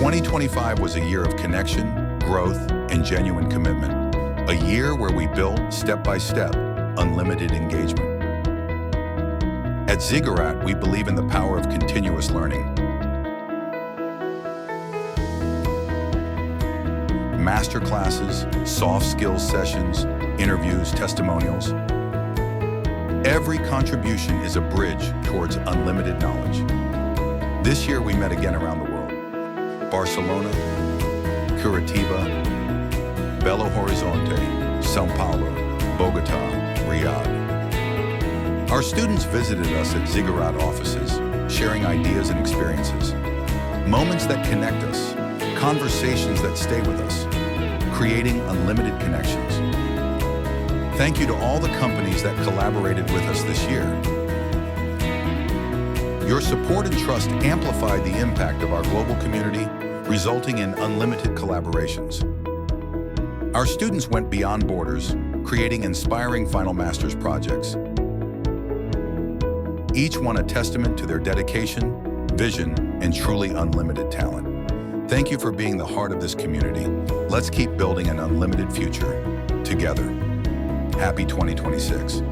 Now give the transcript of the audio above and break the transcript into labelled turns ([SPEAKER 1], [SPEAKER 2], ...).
[SPEAKER 1] 2025 was a year of connection, growth, and genuine commitment. A year where we built, step by step, unlimited engagement. At ZIGURAT, we believe in the power of continuous learning. Masterclasses, soft skills sessions, interviews, testimonials. Every contribution is a bridge towards unlimited knowledge. This year we met again around the world. Barcelona, Curitiba, Belo Horizonte, São Paulo, Bogotá, Riyadh. Our students visited us at ZIGURAT offices, sharing ideas and experiences. Moments that connect us, conversations that stay with us, creating unlimited connections. Thank you to all the companies that collaborated with us this year. Your support and trust amplified the impact of our global community, resulting in unlimited collaborations. Our students went beyond borders, creating inspiring final master's projects. Each one a testament to their dedication, vision, and truly unlimited talent. Thank you for being the heart of this community. Let's keep building an unlimited future together. Happy 2026.